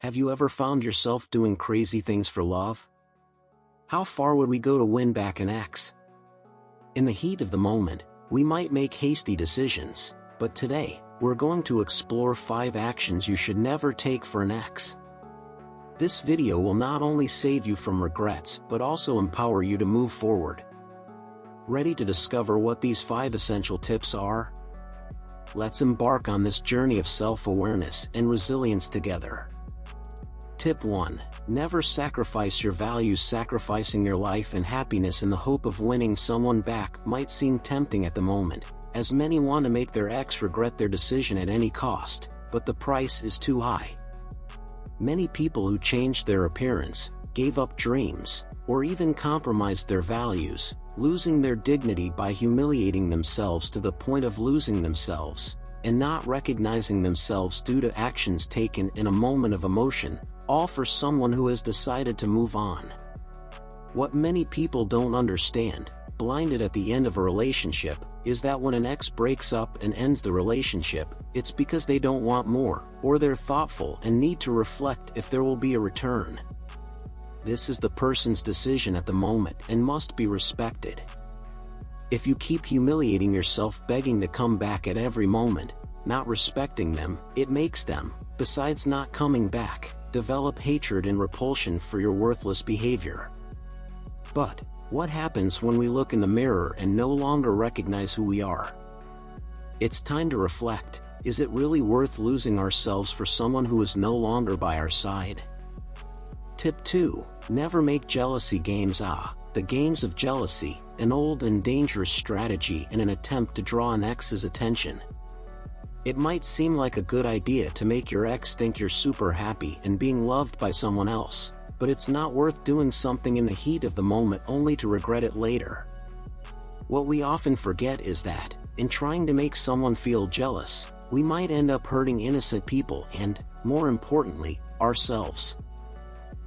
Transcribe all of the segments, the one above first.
Have you ever found yourself doing crazy things for love? How far would we go to win back an ex? In the heat of the moment, we might make hasty decisions, but today, we're going to explore 5 actions you should never take for an ex. This video will not only save you from regrets but also empower you to move forward. Ready to discover what these 5 essential tips are? Let's embark on this journey of self-awareness and resilience together. Tip 1. Never sacrifice your values. Sacrificing your life and happiness in the hope of winning someone back might seem tempting at the moment, as many want to make their ex regret their decision at any cost, but the price is too high. Many people who changed their appearance, gave up dreams, or even compromised their values, losing their dignity by humiliating themselves to the point of losing themselves, and not recognizing themselves due to actions taken in a moment of emotion, all for someone who has decided to move on. What many people don't understand, blinded at the end of a relationship, is that when an ex breaks up and ends the relationship, it's because they don't want more, or they're thoughtful and need to reflect if there will be a return. This is the person's decision at the moment and must be respected. If you keep humiliating yourself begging to come back at every moment, not respecting them, it makes them, besides not coming back, develop hatred and repulsion for your worthless behavior. But what happens when we look in the mirror and no longer recognize who we are? It's time to reflect. Is it really worth losing ourselves for someone who is no longer by our side? Tip 2. Never make jealousy games. The games of jealousy, an old and dangerous strategy in an attempt to draw an ex's attention. It might seem like a good idea to make your ex think you're super happy and being loved by someone else, but it's not worth doing something in the heat of the moment only to regret it later. What we often forget is that, in trying to make someone feel jealous, we might end up hurting innocent people and, more importantly, ourselves.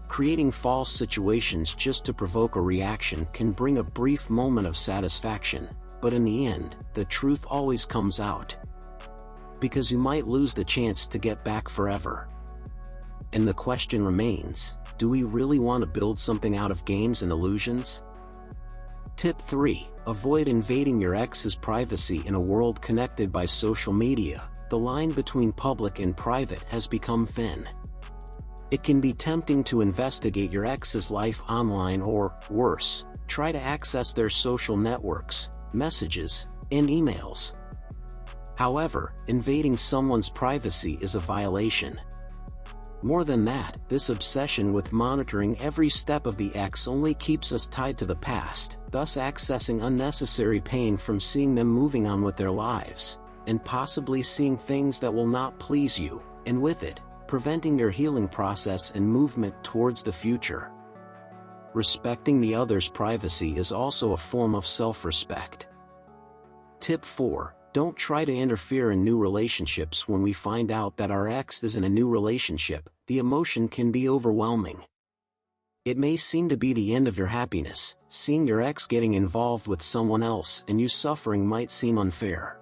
Creating false situations just to provoke a reaction can bring a brief moment of satisfaction, but in the end, the truth always comes out. Because you might lose the chance to get back forever. And the question remains, do we really want to build something out of games and illusions? Tip 3. Avoid invading your ex's privacy. In a world connected by social media, the line between public and private has become thin. It can be tempting to investigate your ex's life online or, worse, try to access their social networks, messages, and emails. However, invading someone's privacy is a violation. More than that, this obsession with monitoring every step of the ex only keeps us tied to the past, thus accessing unnecessary pain from seeing them moving on with their lives, and possibly seeing things that will not please you, and with it, preventing your healing process and movement towards the future. Respecting the other's privacy is also a form of self-respect. Tip 4. Don't try to interfere in new relationships. When we find out that our ex is in a new relationship, the emotion can be overwhelming. It may seem to be the end of your happiness. Seeing your ex getting involved with someone else and you suffering might seem unfair.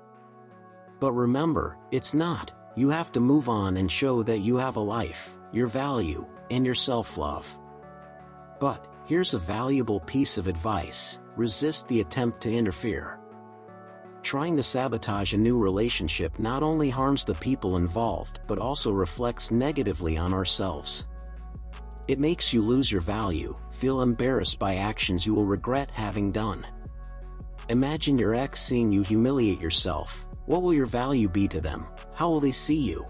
But remember, it's not. You have to move on and show that you have a life, your value, and your self-love. But here's a valuable piece of advice: resist the attempt to interfere. Trying to sabotage a new relationship not only harms the people involved but also reflects negatively on ourselves. It makes you lose your value, feel embarrassed by actions you will regret having done. Imagine your ex seeing you humiliate yourself. What will your value be to them? How will they see you?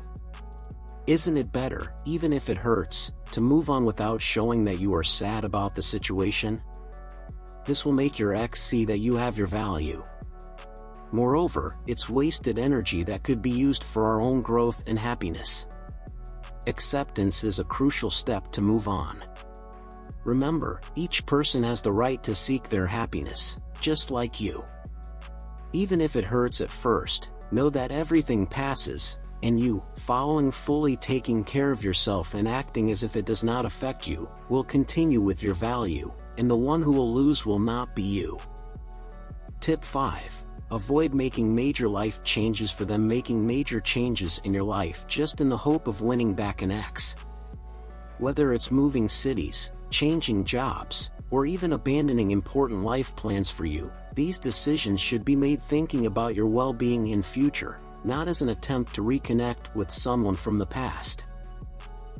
Isn't it better, even if it hurts, to move on without showing that you are sad about the situation? This will make your ex see that you have your value. Moreover, it's wasted energy that could be used for our own growth and happiness. Acceptance is a crucial step to move on. Remember, each person has the right to seek their happiness, just like you. Even if it hurts at first, know that everything passes, and you, following fully taking care of yourself and acting as if it does not affect you, will continue with your value, and the one who will lose will not be you. Tip 5. Avoid making major life changes. For them, making major changes in your life just in the hope of winning back an ex. Whether it's moving cities, changing jobs, or even abandoning important life plans for you, these decisions should be made thinking about your well-being in future, not as an attempt to reconnect with someone from the past.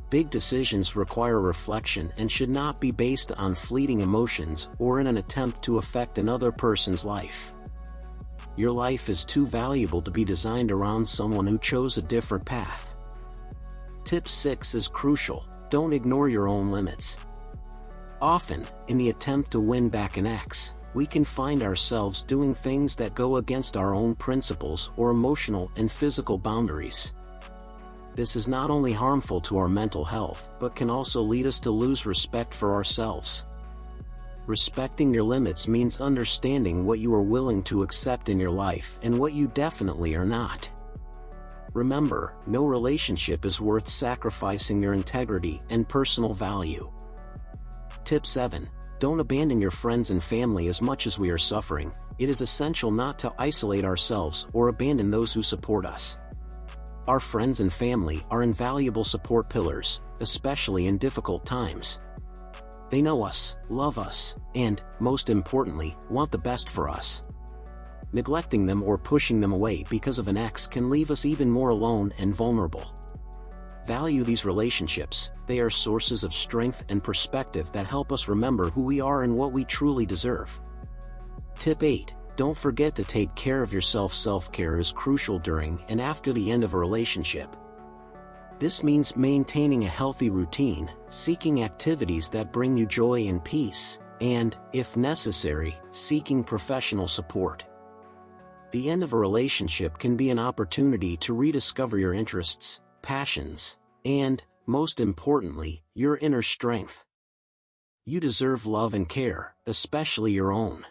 Big decisions require reflection and should not be based on fleeting emotions or in an attempt to affect another person's life. Your life is too valuable to be designed around someone who chose a different path. Tip 6 is crucial: don't ignore your own limits. Often, in the attempt to win back an ex, we can find ourselves doing things that go against our own principles or emotional and physical boundaries. This is not only harmful to our mental health but can also lead us to lose respect for ourselves. Respecting your limits means understanding what you are willing to accept in your life and what you definitely are not. Remember, no relationship is worth sacrificing your integrity and personal value. Tip 7. Don't abandon your friends and family. As much as we are suffering, it is essential not to isolate ourselves or abandon those who support us. Our friends and family are invaluable support pillars, especially in difficult times. They know us, love us, and, most importantly, want the best for us. Neglecting them or pushing them away because of an ex can leave us even more alone and vulnerable. Value these relationships; they are sources of strength and perspective that help us remember who we are and what we truly deserve. Tip 8. Don't forget to take care of yourself. Self-care is crucial during and after the end of a relationship. This means maintaining a healthy routine, seeking activities that bring you joy and peace, and, if necessary, seeking professional support. The end of a relationship can be an opportunity to rediscover your interests, passions, and, most importantly, your inner strength. You deserve love and care, especially your own.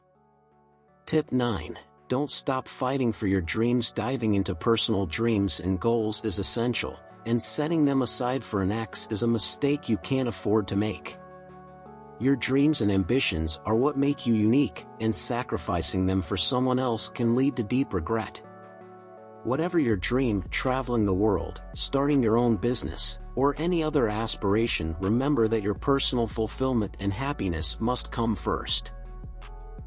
Tip 9. Don't stop fighting for your dreams. Diving into personal dreams and goals is essential, and setting them aside for an ex is a mistake you can't afford to make. Your dreams and ambitions are what make you unique, and sacrificing them for someone else can lead to deep regret. Whatever your dream, traveling the world, starting your own business, or any other aspiration, remember that your personal fulfillment and happiness must come first.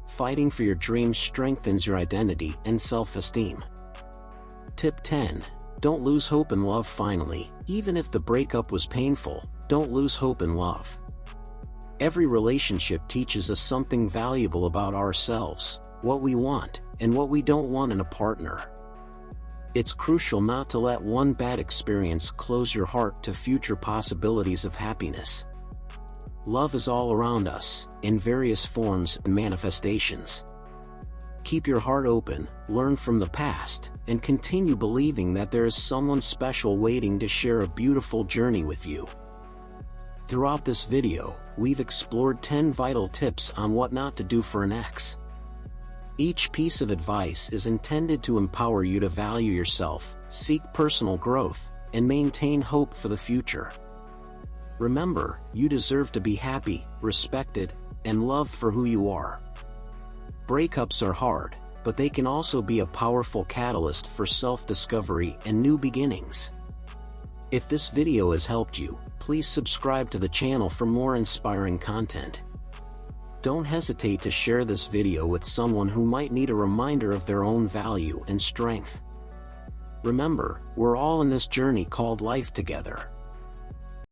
Fighting for your dreams strengthens your identity and self-esteem. Tip 10. Don't lose hope in love. Finally, even if the breakup was painful, don't lose hope in love. Every relationship teaches us something valuable about ourselves, what we want, and what we don't want in a partner. It's crucial not to let one bad experience close your heart to future possibilities of happiness. Love is all around us, in various forms and manifestations. Keep your heart open, learn from the past, and continue believing that there is someone special waiting to share a beautiful journey with you. Throughout this video, we've explored 10 vital tips on what not to do for an ex. Each piece of advice is intended to empower you to value yourself, seek personal growth, and maintain hope for the future. Remember, you deserve to be happy, respected, and loved for who you are. Breakups are hard, but they can also be a powerful catalyst for self-discovery and new beginnings. If this video has helped you, please subscribe to the channel for more inspiring content. Don't hesitate to share this video with someone who might need a reminder of their own value and strength. Remember, we're all in this journey called life together.